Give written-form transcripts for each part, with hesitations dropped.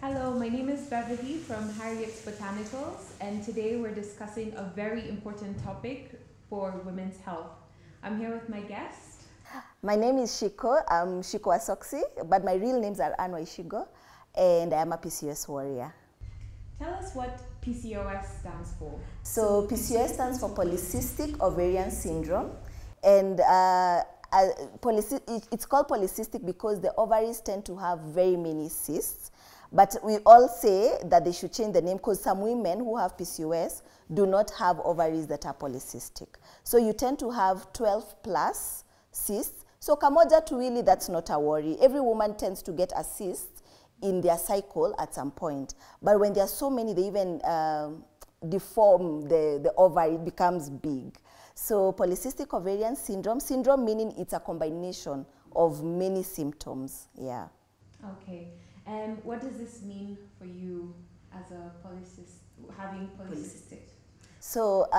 Hello, my name is Beverly from Harriet's Botanicals, and today we're discussing a very important topic for women's health. I'm here with my guest. My name is Ciiku. I'm Ciiku Soxxy, but my real names are Waichigo, and I'm a PCOS warrior. Tell us what PCOS stands for. So PCOS stands for Polycystic Ovarian Syndrome, and it's called polycystic because the ovaries tend to have very many cysts. But we all say that they should change the name because some women who have PCOS do not have ovaries that are polycystic. So you tend to have 12 plus cysts. So kamoja tuwili, that's not a worry. Every woman tends to get a cyst in their cycle at some point. But when there are so many, they even deform the ovary, it becomes big. So polycystic ovarian syndrome, meaning it's a combination of many symptoms, yeah. Okay, and what does this mean for you as a having polycystic? So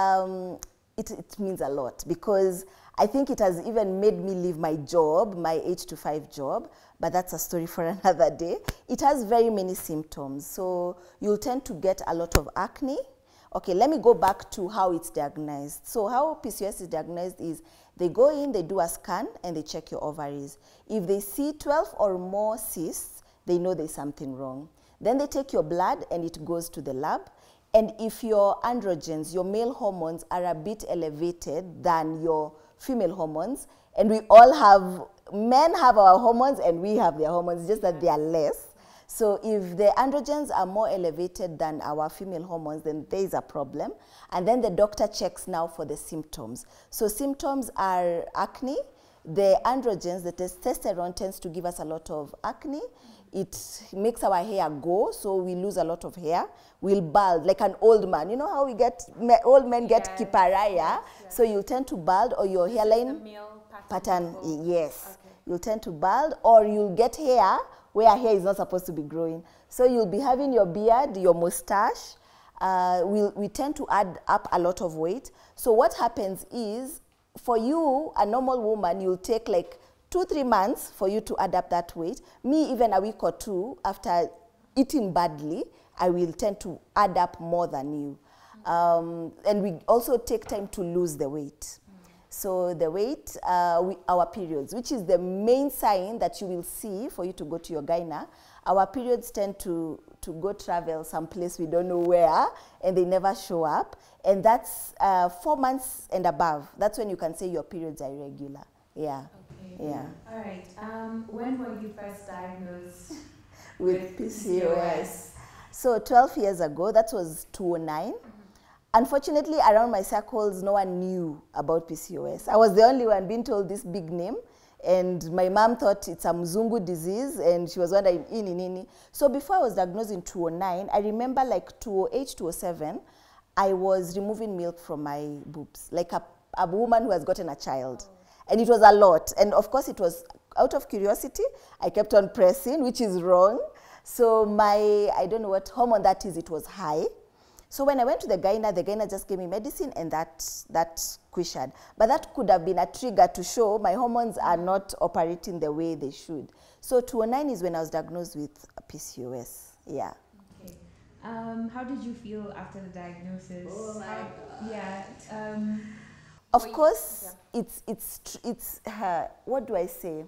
it means a lot because I think it has even made me leave my job, my 8 to 5 job, but that's a story for another day. It has very many symptoms. So you'll tend to get a lot of acne. Okay, let me go back to how it's diagnosed. So how PCOS is diagnosed is they go in, they do a scan, and they check your ovaries. If they see 12 or more cysts, they know there's something wrong. Then they take your blood, and it goes to the lab. And if your androgens, your male hormones, are a bit elevated than your female hormones, and we all have, men have our hormones, and we have their hormones, just that they are less. So if the androgens are more elevated than our female hormones, then there is a problem. And then the doctor checks now for the symptoms. So symptoms are acne. The androgens, the testosterone, tends to give us a lot of acne. It makes our hair go, so we lose a lot of hair. We'll bald like an old man. You know how we get, old men get kiparaya? Yeah. So you'll tend to bald, or your hairline pattern, yes. Okay. You'll tend to bald, or you'll get hair where hair is not supposed to be growing. So you'll be having your beard, your mustache. We tend to add up a lot of weight. So what happens is, for you, a normal woman, you'll take like 2-3 months for you to add up that weight. Me, even a week or two after eating badly, I will tend to add up more than you. And we also take time to lose the weight. So the weight, our periods, which is the main sign that you will see for you to go to your gyna, our periods tend to go travel someplace we don't know where, and they never show up. And that's 4 months and above. That's when you can say your periods are irregular. Yeah. Okay. Yeah. All right. When were you first diagnosed with PCOS? So 12 years ago, that was 2009. Unfortunately, around my circles, no one knew about PCOS. I was the only one being told this big name, and my mom thought it's a Mzungu disease, and she was wondering, ini. So before I was diagnosed in 2009, I remember like 2008, 2007, I was removing milk from my boobs, like a woman who has gotten a child. And it was a lot. And of course, it was out of curiosity. I kept on pressing, which is wrong. So I don't know what hormone that is, it was high. So when I went to the gyna just gave me medicine, and that cushioned. But that could have been a trigger to show my hormones are not operating the way they should. So 2009 is when I was diagnosed with PCOS. Yeah. Okay. How did you feel after the diagnosis? Oh my God. Yeah. Of course, it's what do I say?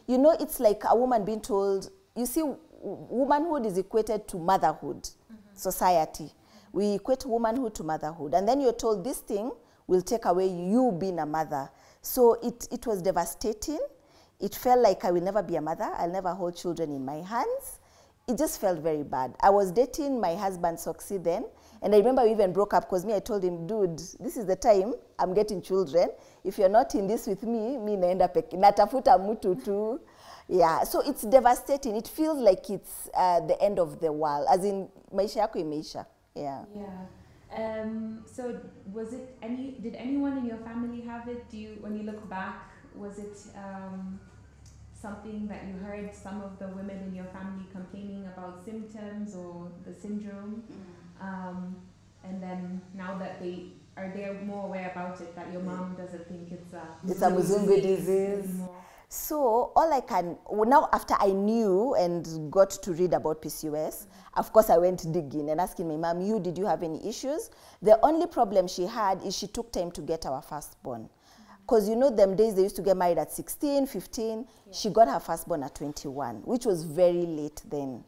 You know, it's like a woman being told, you see, womanhood is equated to motherhood, society. We equate womanhood to motherhood. And then you're told this thing will take away you being a mother. So it was devastating. It felt like I will never be a mother. I'll never hold children in my hands. It just felt very bad. I was dating my husband, Soxxy, then. And I remember we even broke up because I told him, dude, this is the time I'm getting children. If you're not in this with me naenda peke. Natafuta mtu tu. Yeah, so it's devastating. It feels like it's the end of the world. As in, maisha yako imeisha. Yeah. Yeah. So did anyone in your family have it? When you look back, was it something that you heard some of the women in your family complaining about symptoms or the syndrome? And then now that they're more aware about it, that your mom doesn't think it's a Mzungu disease. anymore. So all I can, now after I knew and got to read about PCOS, of course I went digging and asking my mom, did you have any issues? The only problem she had is she took time to get our firstborn. Because you know them days they used to get married at 16, 15. Yeah. She got her firstborn at 21, which was very late then.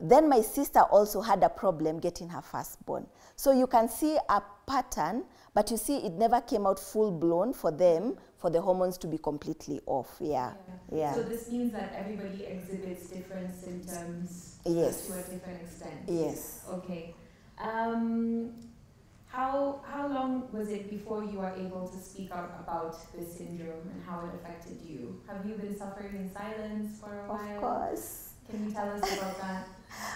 Then my sister also had a problem getting her firstborn. So you can see a pattern, but you see it never came out full blown for them, for the hormones to be completely off. Yeah. So this means that everybody exhibits different symptoms. Yes. To a different extent. Yes. Okay. How long was it before you were able to speak up about this syndrome and how it affected you? Have you been suffering in silence for a while? Of course. Can you tell us about that?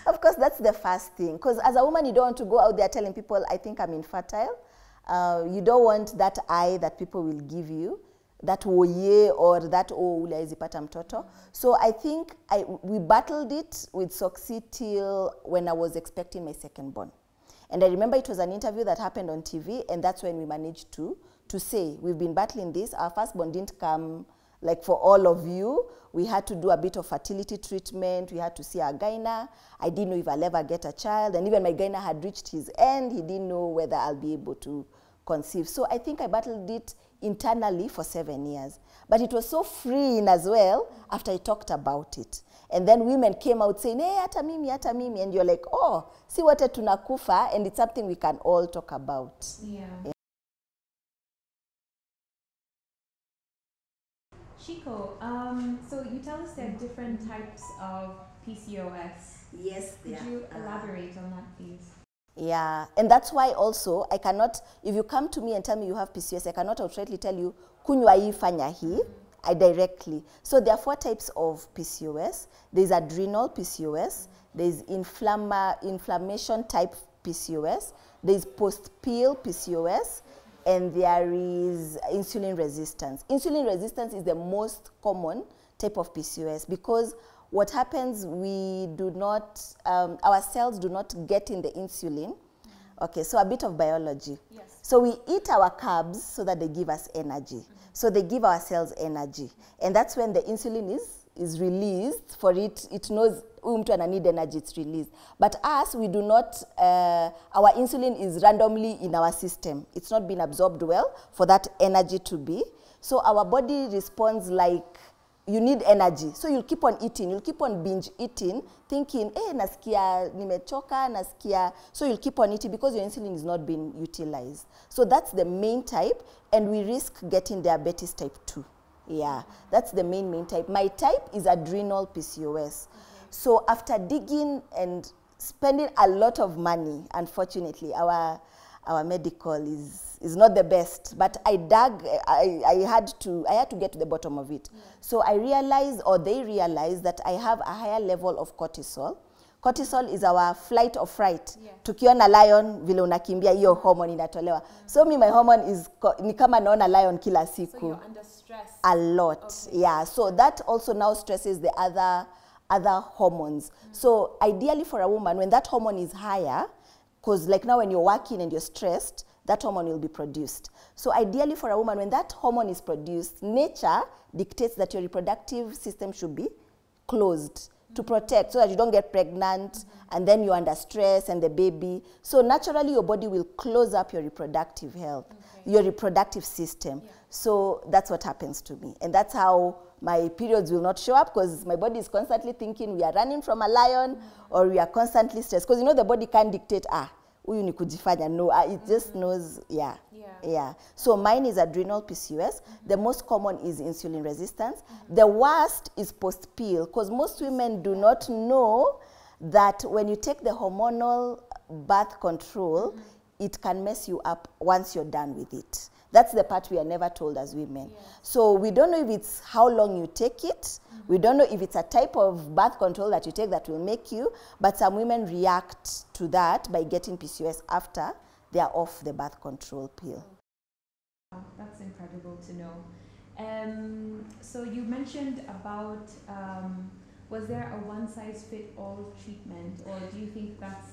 Of course, that's the first thing. Because as a woman, you don't want to go out there telling people, I think I'm infertile. You don't want that eye that people will give you, that woye or that ulizipata mtoto. So I think we battled it with Soxxy till when I was expecting my second born. And I remember it was an interview that happened on TV, and that's when we managed to say, we've been battling this. Our firstborn didn't come like for all of you. We had to do a bit of fertility treatment. We had to see our gyna. I didn't know if I'll ever get a child. And even my gyna had reached his end. He didn't know whether I'll be able to conceive. So I think I battled it internally for 7 years. But it was so freeing as well after I talked about it. And then women came out saying, hey, hata mimi. And you're like, oh, see what tunakufa, and it's something we can all talk about. Yeah. Ciiku, so you tell us there are different types of PCOS. Yes, Could you elaborate on that, please? Yeah, and that's why also I cannot, if you come to me and tell me you have PCOS, I cannot outrightly tell you, kunywa hii, fanya hii. I directly. So there are 4 types of PCOS. There's adrenal PCOS, there's inflammation type PCOS, there's post-pill PCOS, and there is insulin resistance. Insulin resistance is the most common type of PCOS because what happens, we do not, our cells do not get in the insulin. Okay, so a bit of biology. Yes. So we eat our carbs so that they give us energy. So they give our cells energy. And that's when the insulin is released for it. It knows mtu ana need energy, it's released. But us, we do not, our insulin is randomly in our system. It's not been absorbed well for that energy to be. So our body responds like, you need energy. So you'll keep on eating, you'll keep on binge eating, thinking, hey, nasikia nimechoka, nasikia. So you'll keep on eating because your insulin is not being utilized. So that's the main type, and we risk getting diabetes type 2. Yeah, that's the main type. My type is adrenal PCOS. So after digging and spending a lot of money, unfortunately, our medical is not the best, but I dug, I had to get to the bottom of it. Yeah. So I realized, or they realized, that I have a higher level of cortisol. Cortisol is our flight or fright. Yeah. Tukiona lion, vile unakimbia, hiyo hormone inatolewa. So my hormone is, ni kama naona lion kila siku. So you're under stress? A lot, okay. Yeah. So that also now stresses the other hormones. So ideally for a woman, when that hormone is higher, because like now when you're working and you're stressed, that hormone will be produced. So ideally for a woman, when that hormone is produced, nature dictates that your reproductive system should be closed to protect so that you don't get pregnant and then you're under stress and the baby. So naturally your body will close up your reproductive health, your reproductive system. Yeah. So that's what happens to me. And that's how my periods will not show up, because my body is constantly thinking we are running from a lion or we are constantly stressed. Because you know the body can't dictate, huyu ni kujifanya. No, it just knows, yeah. So mine is adrenal PCOS. The most common is insulin resistance. The worst is post-pill, because most women do not know that when you take the hormonal birth control, it can mess you up once you're done with it. That's the part we are never told as women. Yes. So we don't know if it's how long you take it. We don't know if it's a type of birth control that you take that will make you, but some women react to that by getting PCOS after they are off the birth control pill. Wow, that's incredible to know. So you mentioned about, was there a one-size-fit-all treatment, or do you think that's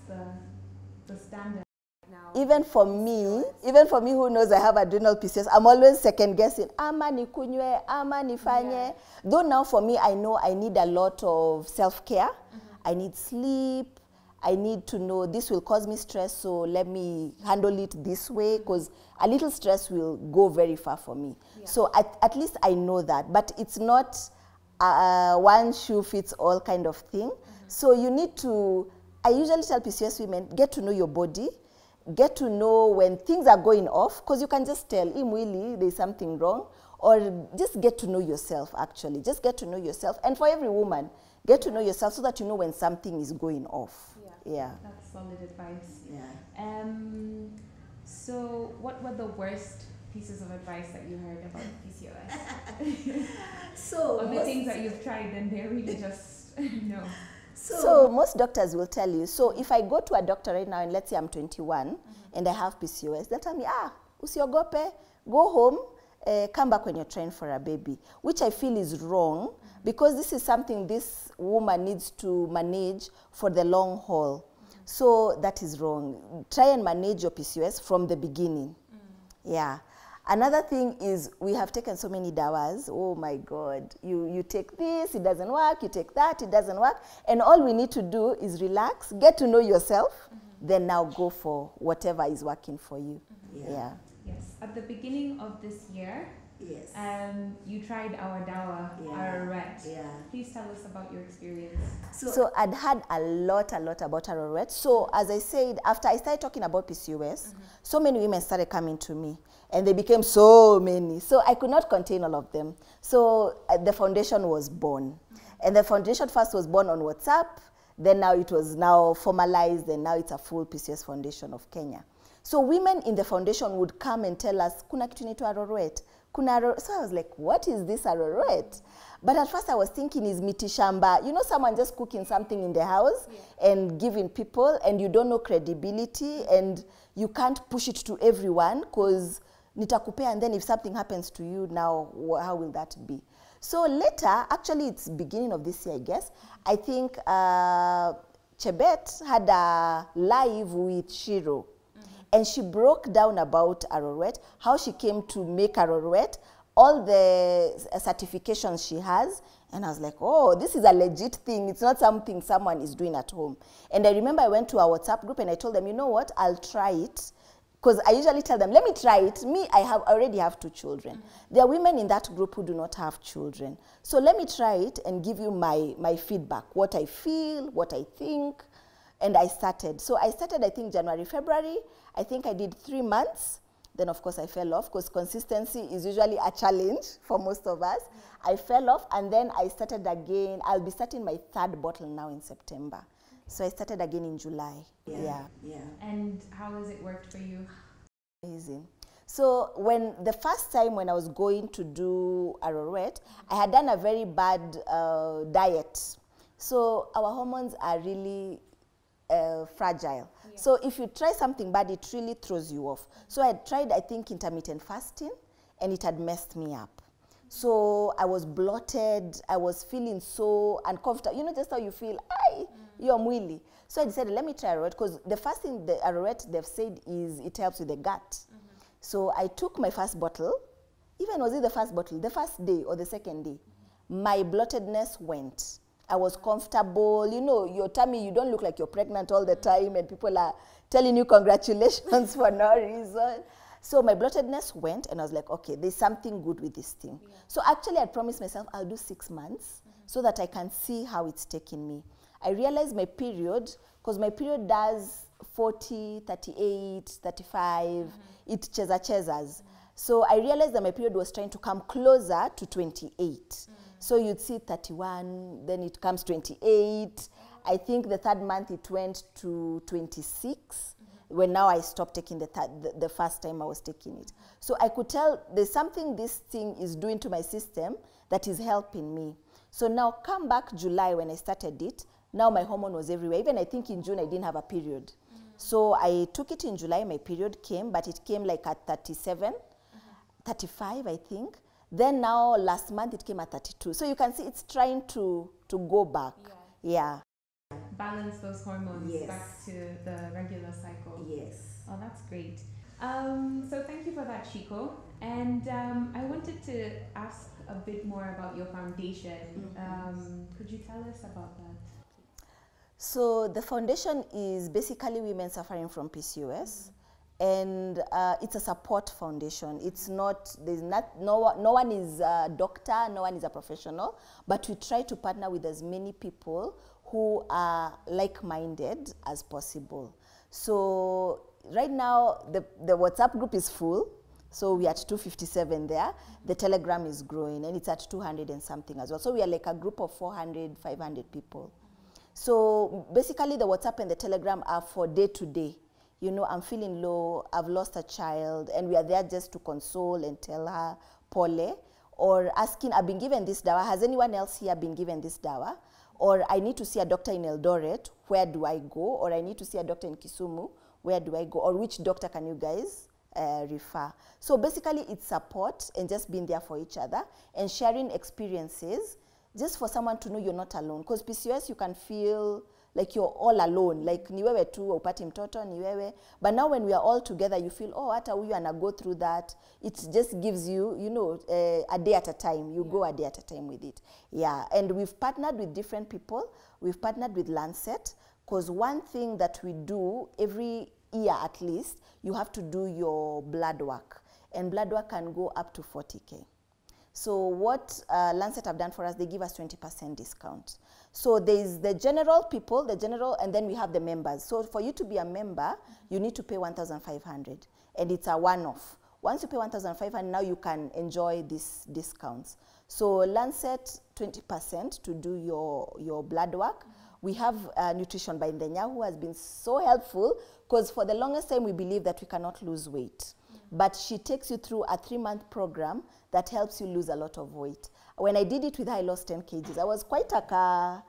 the standard? now. Even for me who knows I have adrenal PCOS, I'm always second guessing. Ama nikunywe, ama nifanye. Yeah. Though now for me, I know I need a lot of self-care. I need sleep. I need to know this will cause me stress, so let me handle it this way, because a little stress will go very far for me. Yeah. So at least I know that, but it's not one shoe fits all kind of thing. So you need to, I usually tell PCOS women, get to know your body, get to know when things are going off, because you can just tell, imwili, there's something wrong, or just get to know yourself, actually. Just get to know yourself. And for every woman, get to know yourself so that you know when something is going off. Yeah. That's solid advice. Yeah. So what were the worst pieces of advice that you heard about PCOS? So or the things that you've tried and they're really just, no. So most doctors will tell you, so if I go to a doctor right now and let's say I'm 21 and I have PCOS, they'll tell me, usiogope, go home, come back when you're trying for a baby, which I feel is wrong because this is something this woman needs to manage for the long haul. So that is wrong. Try and manage your PCOS from the beginning. Yeah. Another thing is we have taken so many dawas. Oh my God. You take this, it doesn't work. You take that, it doesn't work. And all we need to do is relax, get to know yourself, then now go for whatever is working for you. Yeah. Yes. At the beginning of this year, yes, you tried our dawa, Arorwet. Yeah. Please tell us about your experience. So I'd had a lot about Arorwet. So as I said, after I started talking about PCOS, so many women started coming to me. And they became so many. So I could not contain all of them. So the foundation was born. And the foundation first was born on WhatsApp. Then now it was now formalized. And now it's a full PCOS foundation of Kenya. So women in the foundation would come and tell us, kuna kitu inaitwa Arorwet. So I was like, what is this Arorwet? But at first I was thinking, is mitishamba. You know, someone just cooking something in the house and giving people, and you don't know credibility, and you can't push it to everyone because nitakupea, and then if something happens to you now, how will that be? So later, actually it's beginning of this year, I guess, I think Chebet had a live with Shiro. And she broke down about Arorwet, how she came to make Arorwet, all the certifications she has. And I was like, oh, this is a legit thing. It's not something someone is doing at home. And I remember I went to our WhatsApp group and I told them, you know what, I'll try it. Because I usually tell them, let me try it. Me, I already have 2 children. There are women in that group who do not have children. So let me try it and give you my feedback, what I feel, what I think. And I started. So I started, I think, January, February. I think I did 3 months. Then, of course, I fell off because consistency is usually a challenge for most of us. I fell off, and then I started again. I'll be starting my 3rd bottle now in September. So I started again in July. Yeah. And how has it worked for you? Amazing. So the first time when I was going to do Arorwet, I had done a very bad diet. So our hormones are really fragile. So if you try something bad, it really throws you off. So I tried, I think, intermittent fasting, and it had messed me up. So I was bloated. I was feeling so uncomfortable. You know, just how you feel, you're mwili. So I decided, let me try Arorwet, because the first thing the Arorwet they've said is it helps with the gut. So I took my first bottle. Even was it the first bottle, the first day or the second day, my bloatedness went. I was comfortable. You know, your tummy, you don't look like you're pregnant all the time and people are telling you congratulations for no reason. So my bloatedness went and I was like, okay, there's something good with this thing. So actually I promised myself I'll do 6 months so that I can see how it's taking me. I realized my period, because my period does 40, 38, 35, it chesas. So I realized that my period was trying to come closer to 28. So you'd see 31, then it comes 28. I think the 3rd month it went to 26, when now I stopped taking the first time I was taking it. So I could tell there's something this thing is doing to my system that is helping me. So now come back July when I started it, now my hormone was everywhere. Even I think in June I didn't have a period. So I took it in July, my period came, but it came like at 37, 35 I think. Then now last month it came at 32. So you can see it's trying to go back. Yeah. balance those hormones Yes. back to the regular cycle. Yes. Oh, that's great. So thank you for that, Ciiku. And I wanted to ask a bit more about your foundation. Could you tell us about that? So the foundation is basically women suffering from PCOS, and it's a support foundation. It's not, no one is a doctor, no one is a professional, but we try to partner with as many people who are like-minded as possible. So right now, the WhatsApp group is full. So we're at 257 there. The Telegram is growing, and it's at 200 and something as well. So we are like a group of 400, 500 people. So basically, the WhatsApp and the Telegram are for day to day. You know, I'm feeling low, I've lost a child, and we are there just to console and tell her, Pole, or asking, I've been given this dawa. Has anyone else here been given this dawa? Or I need to see a doctor in Eldoret, where do I go? Or I need to see a doctor in Kisumu, where do I go? Or which doctor can you guys refer? So basically, it's support and just being there for each other and sharing experiences, just for someone to know you're not alone. Because PCOS, you can feel like you're all alone, like ni wewe tu upati mtoto, ni wewe. But now when we are all together, you feel, oh, hata huyu ana go through that. It just gives you, you know, a day at a time. You go a day at a time with it. Yeah, and we've partnered with different people. We've partnered with Lancet, because one thing that we do every year at least, you have to do your blood work. And blood work can go up to 40K. So what Lancet have done for us, they give us 20% discount. So there's the general people, and then we have the members. So for you to be a member, you need to pay 1,500, and it's a one-off. Once you pay 1,500, now you can enjoy these discounts. So Lancet, 20% to do your blood work. We have Nutrition by Ndenya, who has been so helpful, because for the longest time we believe that we cannot lose weight. But she takes you through a 3-month program that helps you lose a lot of weight. When I did it with her, I lost 10 kgs. I was quite a car,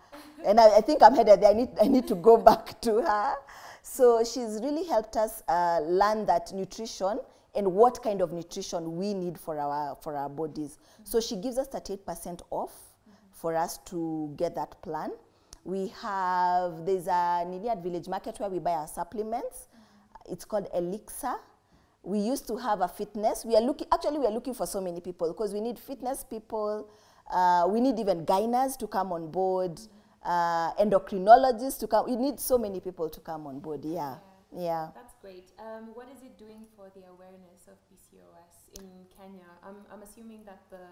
and I think I'm headed there. I need to go back to her. So she's really helped us learn that nutrition and what kind of nutrition we need for our bodies. So she gives us 38% off for us to get that plan. There's a Nini at Village Market where we buy our supplements. It's called Elixir. We used to have a fitness. We are looking for so many people, because we need fitness people. We need even gyners to come on board, endocrinologists to come. We need so many people to come on board. Yeah. That's great. What is it doing for the awareness of PCOS in Kenya? I'm assuming that the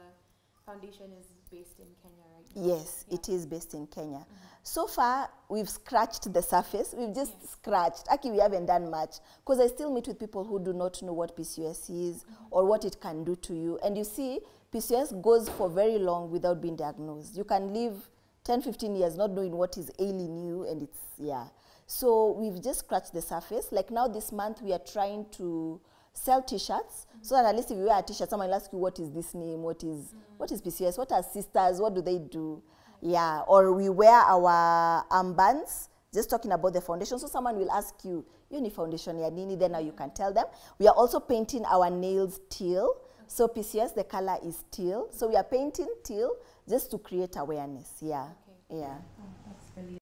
foundation is based in Kenya, right? Yes, it is based in Kenya. So far, we've scratched the surface. We've just scratched. Actually, we haven't done much, because I still meet with people who do not know what PCOS is or what it can do to you. And you see, PCOS goes for very long without being diagnosed. You can live 10, 15 years not knowing what is ailing you, and it's, So we've just scratched the surface. Like now this month, we are trying to sell t-shirts, so that at least if you wear a t-shirt, someone will ask you, what is this name, what is PCOS, what are sisters, what do they do? Yeah, or we wear our armbands, just talking about the foundation, so someone will ask you, you need foundation ya nini, then now you can tell them. We are also painting our nails teal, so PCOS, the color is teal, so we are painting teal just to create awareness, yeah. Oh, that's brilliant.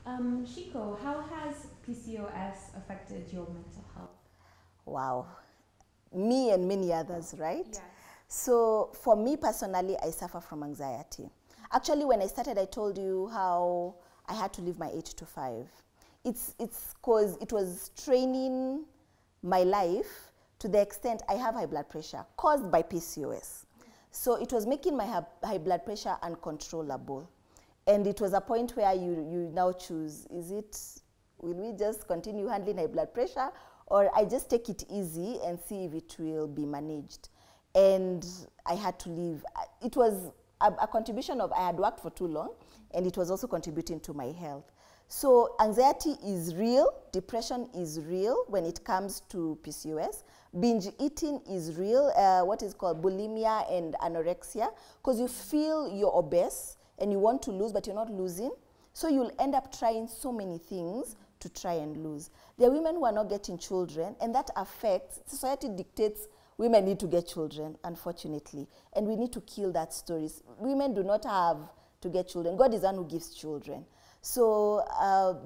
Ciiku, how has PCOS affected your mental health? Wow. Me and many others, right? Yes. So for me personally, I suffer from anxiety. Actually, when I started, I told you how I had to leave my 8 to 5. It's because it was straining my life to the extent I have high blood pressure caused by PCOS. So it was making my high blood pressure uncontrollable. And it was a point where you now choose, will we just continue handling high blood pressure, or I just take it easy and see if it will be managed. And I had to leave. It was a contribution of, I had worked for too long, and it was also contributing to my health. So anxiety is real, depression is real when it comes to PCOS. Binge eating is real, what is called bulimia and anorexia, because you feel you're obese, and you want to lose, but you're not losing. So you'll end up trying so many things to try and lose. There are women who are not getting children, and that affects, society dictates women need to get children, unfortunately. And we need to kill that story. Women do not have to get children. God is the one who gives children. So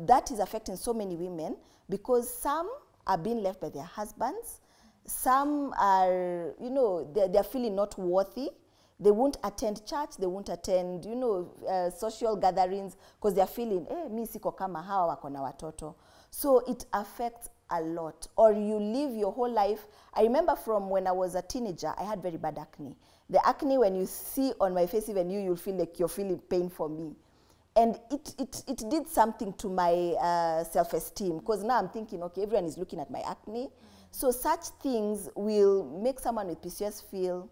that is affecting so many women because some are being left by their husbands. Some are, you know, they're feeling not worthy. They won't attend church. They won't attend, you know, social gatherings because they're feeling, mi siko kama hawa wako na watoto. So it affects a lot. Or you live your whole life. I remember from when I was a teenager, I had very bad acne. The acne, when you see on my face, even you'll feel like you're feeling pain for me. And it did something to my self-esteem because now I'm thinking, okay, everyone is looking at my acne. So such things will make someone with PCOS feel,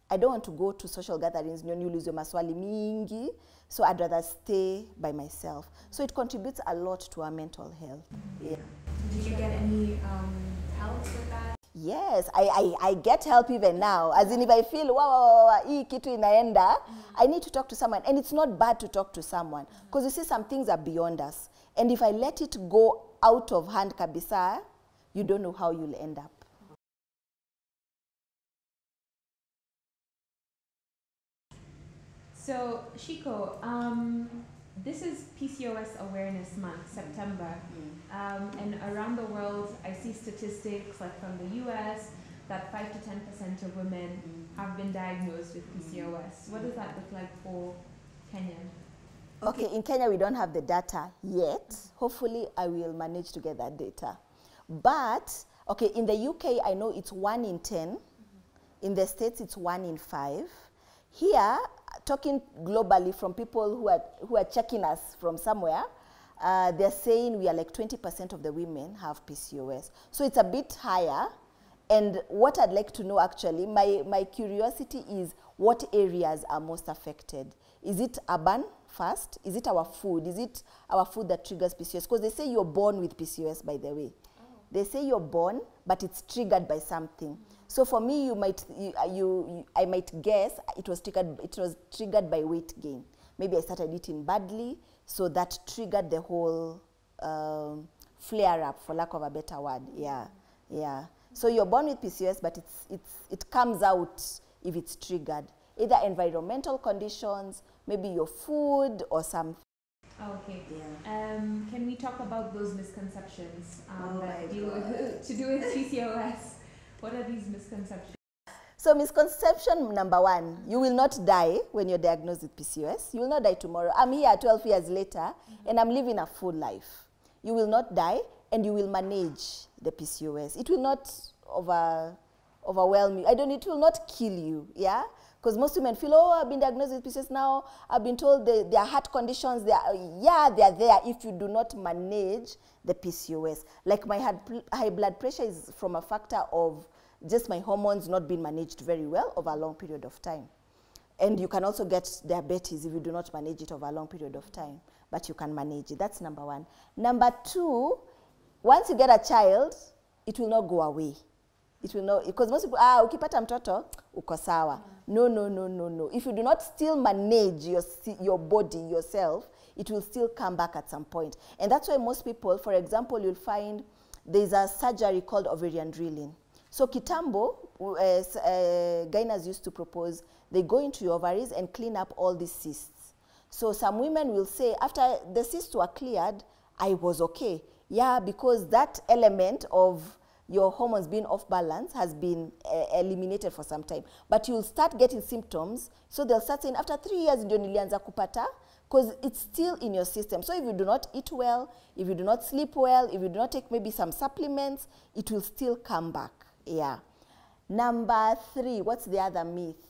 I don't want to go to social gatherings, niulize maswali mingi, so I'd rather stay by myself. So it contributes a lot to our mental health. Yeah. Did you get any help with that? Yes, I get help even now. As in if I feel, wow, hii kitu inaenda, I need to talk to someone. And it's not bad to talk to someone. Because you see, some things are beyond us. And if I let it go out of hand kabisa, you don't know how you'll end up. So, Ciiku, this is PCOS Awareness Month, September. And around the world, I see statistics like from the US that 5 to 10% of women have been diagnosed with PCOS. What does that look like for Kenya? Okay, in Kenya, we don't have the data yet. Hopefully, I will manage to get that data. But, okay, in the UK, I know it's 1 in 10. In the States, it's 1 in 5. Here, talking globally from people who are checking us from somewhere, they're saying we are like 20% of the women have PCOS. So it's a bit higher. And what I'd like to know actually, my curiosity is what areas are most affected? Is it urban first? Is it our food? Is it our food that triggers PCOS? Because they say you're born with PCOS, by the way. Oh. They say you're born, but it's triggered by something. So for me, I might guess it was triggered by weight gain. Maybe I started eating badly, so that triggered the whole flare up, for lack of a better word. Yeah, yeah. So you're born with PCOS, but it comes out if it's triggered. Either environmental conditions, maybe your food or something. Okay. Yeah. Can we talk about those misconceptions that to do with PCOS? What are these misconceptions? So misconception number 1, you will not die when you're diagnosed with PCOS. You will not die tomorrow. I'm here 12 years later, and I'm living a full life. You will not die, and you will manage the PCOS. It will not overwhelm you. It will not kill you, yeah? Because most women feel, oh, I've been diagnosed with PCOS now. I've been told there are heart conditions. They are there if you do not manage the PCOS. Like my high blood pressure is from a factor of just my hormones not being managed very well over a long period of time. And you can also get diabetes if you do not manage it over a long period of time. But you can manage it. That's number 1. Number 2, once you get a child, it will not go away. It will not, because most people, ukipata mtoto, uko sawa. No. If you do not still manage your body, yourself, it will still come back at some point. And that's why most people, for example, you'll find there's a surgery called ovarian drilling. So kitambo, gynaes used to propose, they go into your ovaries and clean up all these cysts. So some women will say, after the cysts were cleared, I was okay. Yeah, because that element of your hormones being off balance has been eliminated for some time. But you'll start getting symptoms, so they'll start saying, after 3 years, ndio nilianza kupata, because it's still in your system. So if you do not eat well, if you do not sleep well, if you do not take maybe some supplements, it will still come back. Yeah. Number 3, what's the other myth?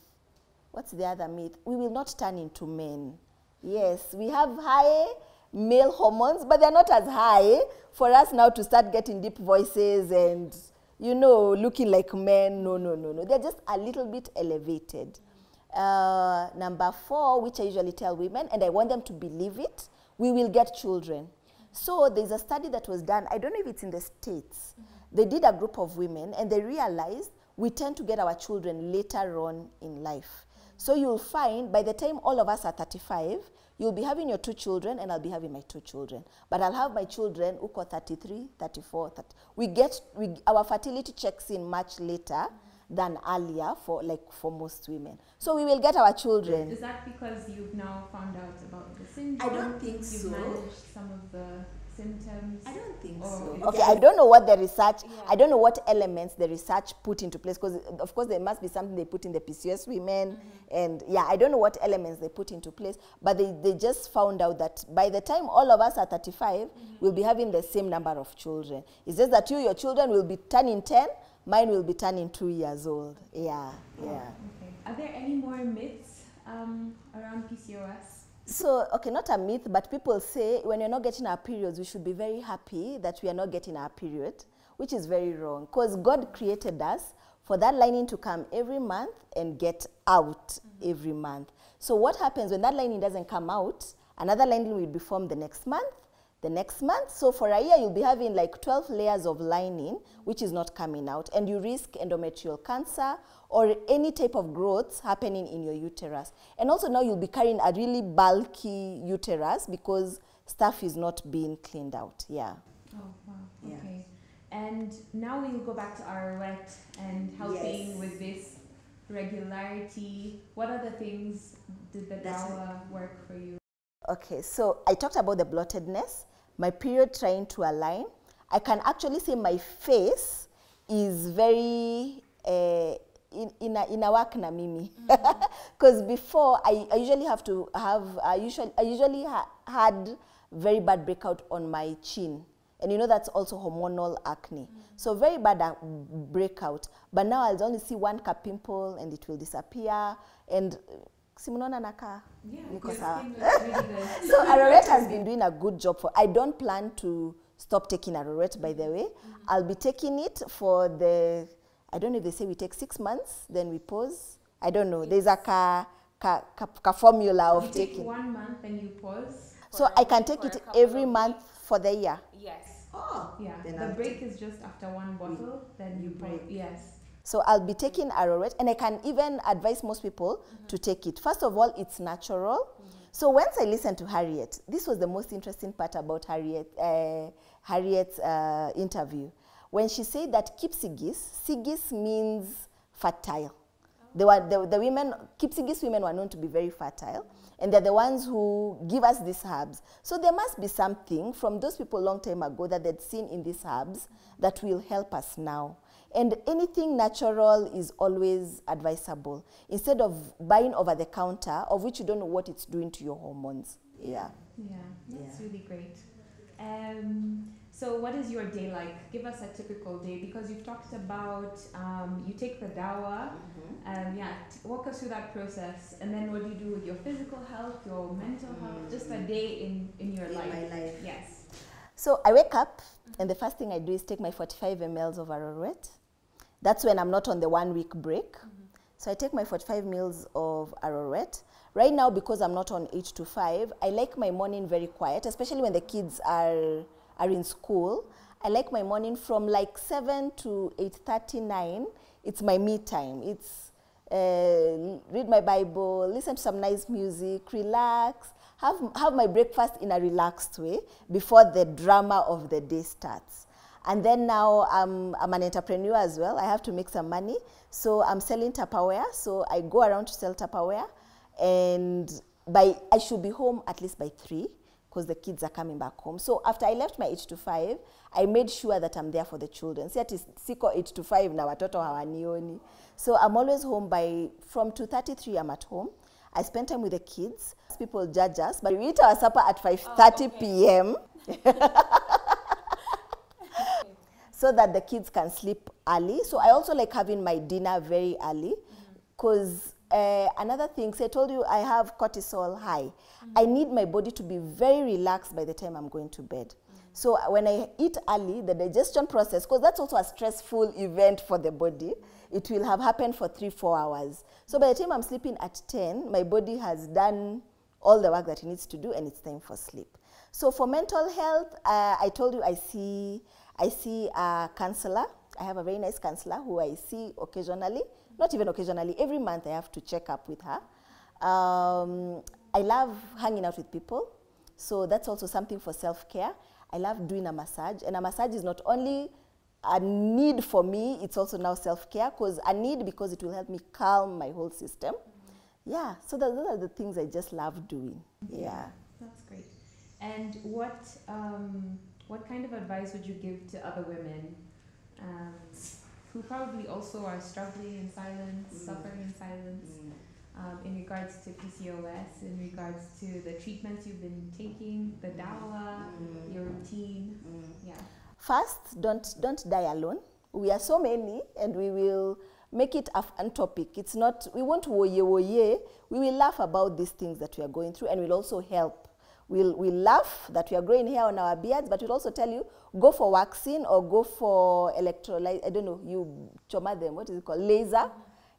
What's the other myth? We will not turn into men. Yes, we have high male hormones, but they're not as high for us now to start getting deep voices and, you know, looking like men. No. They're just a little bit elevated. Number 4, which I usually tell women, and I want them to believe it, we will get children. So there's a study that was done, I don't know if it's in the States. They did a group of women, and they realized we tend to get our children later on in life. So you'll find by the time all of us are 35, you'll be having your 2 children, and I'll be having my 2 children. But I'll have my children uko 33, 34, 30. Our fertility checks in much later than earlier for most women. So we will get our children. Is that because you've now found out about the syndrome? I don't think You've managed some of the symptoms? I don't think so. Okay, I don't know what the research, I don't know what elements the research put into place, because of course there must be something they put in the PCOS women, and yeah, I don't know what elements they put into place, but they just found out that by the time all of us are 35, we'll be having the same number of children. It's just that your children will be turning 10, mine will be turning 2 years old. Yeah, yeah. Okay. Are there any more myths around PCOS? So, okay, not a myth, but people say when you're not getting our periods, we should be very happy that we are not getting our period, which is very wrong, because God created us for that lining to come every month and get out every month. So what happens when that lining doesn't come out, another lining will be formed the next month, the next month. So for a year, you'll be having like 12 layers of lining, which is not coming out, and you risk endometrial cancer or any type of growths happening in your uterus. And also now you'll be carrying a really bulky uterus because stuff is not being cleaned out. Yeah. Oh, wow. Yeah. Okay. And now we'll go back to Arorwet and helping with this regularity. What other things did the dawa work for you? Okay, so I talked about the bloatedness, my period trying to align. I can actually say my face is very inawak na mimi, because before I usually have to have I usually had very bad breakout on my chin, and you know that's also hormonal acne. So very bad breakout, but now I'll only see one pimple and it will disappear, and Simonona naka. Yeah, really good. So Arorwet has been doing a good job for. I don't plan to stop taking Arorwet, by the way. I'll be taking it for the, I don't know if they say we take 6 months, then we pause. I don't know. There's a formula of taking. You take 1 month and you pause. So I can take it every month for the year. Yes. Oh. Yeah. The break is just after 1 bottle, then you break. Yes. So I'll be taking Arorwet, and I can even advise most people to take it. First of all, it's natural. So once I listened to Harriet, this was the most interesting part about Harriet's interview. When she said that Sigis means fertile. The women, Sigis women were known to be very fertile, and they're the ones who give us these herbs. So there must be something from those people a long time ago that they'd seen in these herbs that will help us now. And anything natural is always advisable, instead of buying over the counter, of which you don't know what it's doing to your hormones. Yeah. Yeah, that's really great. So what is your day like? Give us a typical day, because you've talked about you take the dawa. Walk us through that process, and then what do you do with your physical health, your mental health, just a day in your life. My life. Yes. So I wake up, and the first thing I do is take my 45 ml of Arorwet. That's when I'm not on the 1 week break. So I take my 45 ml of Arorwet. Right now, because I'm not on 8 to 5, I like my morning very quiet, especially when the kids are in school. I like my morning from like 7 to 8:39. It's my me time. It's read my Bible, listen to some nice music, relax, have my breakfast in a relaxed way before the drama of the day starts. And then now I'm an entrepreneur as well. I have to make some money. So I'm selling Tupperware. So I go around to sell Tupperware. And I should be home at least by 3, because the kids are coming back home. So after I left my 8 to 5, I made sure that I'm there for the children. See, ati siko 8 to 5 na watoto hawanioni. So I'm always home from 2:33 I'm at home. I spend time with the kids. People judge us, but we eat our supper at 5:30 p.m. so that the kids can sleep early. So I also like having my dinner very early, because another thing, so I told you I have cortisol high. I need my body to be very relaxed by the time I'm going to bed. So when I eat early, the digestion process, because that's also a stressful event for the body, it will have happened for 3-4 hours. So by the time I'm sleeping at 10, my body has done all the work that it needs to do, and it's time for sleep. So for mental health, I told you I see a counselor. I have a very nice counselor who I see occasionally. Not even occasionally, every month I have to check up with her. I love hanging out with people, so that's also something for self-care. I love doing a massage, and a massage is not only a need for me, it's also now self-care, because a need because it will help me calm my whole system. Yeah, so those are the things I just love doing. Yeah. That's great. And what kind of advice would you give to other women who probably also are struggling in silence, suffering in silence, in regards to PCOS, in regards to the treatments you've been taking, the dawa, your routine? Yeah. First, don't die alone. We are so many, and we will make it a fun topic. It's not, we won't woye. We will laugh about these things that we are going through, and we'll also help. We'll laugh that we are growing hair on our beards, but we'll also tell you, go for waxing or go for electrolyte, I don't know, you choma them, what is it called, laser,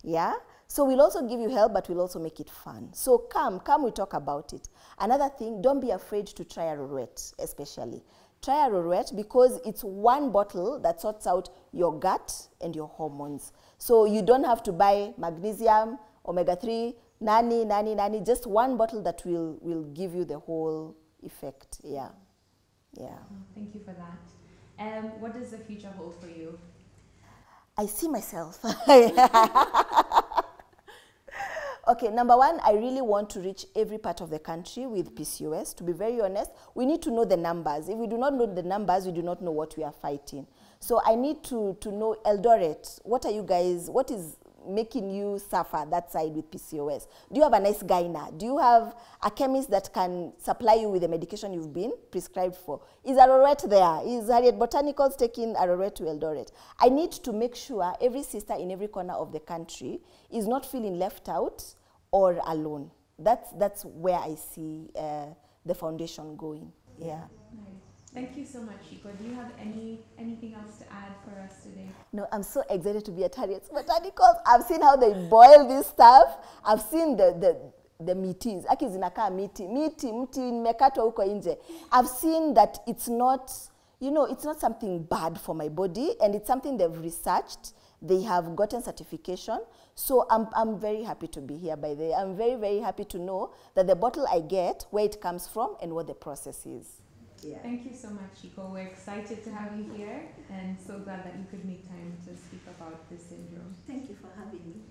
yeah? So we'll also give you help, but we'll also make it fun. So come, we talk about it. Another thing, don't be afraid to try Arorwet, especially. Try Arorwet because it's one bottle that sorts out your gut and your hormones. So you don't have to buy magnesium, omega-3, nani, just one bottle that will give you the whole effect. Yeah. Yeah. Oh, thank you for that. What does the future hold for you? I see myself. Okay, number one, I really want to reach every part of the country with PCOS. To be very honest, we need to know the numbers. If we do not know the numbers, we do not know what we are fighting. So I need to know Eldoret. What are you guys, what is making you suffer that side with PCOS? Do you have a nice gyna? Do you have a chemist that can supply you with the medication you've been prescribed for? Is Arorwet there? Is Harriet Botanicals taking Arorwet to Eldoret? I need to make sure every sister in every corner of the country is not feeling left out or alone. That's where I see the foundation going. Yeah. Nice. Thank you so much, Ciiku. Do you have anything else to add for us today? No, I'm so excited to be at Harriet's Botanicals. I've seen how they boil this stuff. I've seen the meaties. Aki zinakaa miti nimekatwa huko nje. I've seen that it's not, you know, it's not something bad for my body, and it's something they've researched. They have gotten certification. So I'm very happy to be here, by the way. I'm very, very happy to know that the bottle I get, where it comes from, and what the process is. Yeah. Thank you so much, Ciiku. We're excited to have you here and so glad that you could make time to speak about this syndrome. Thank you for having me.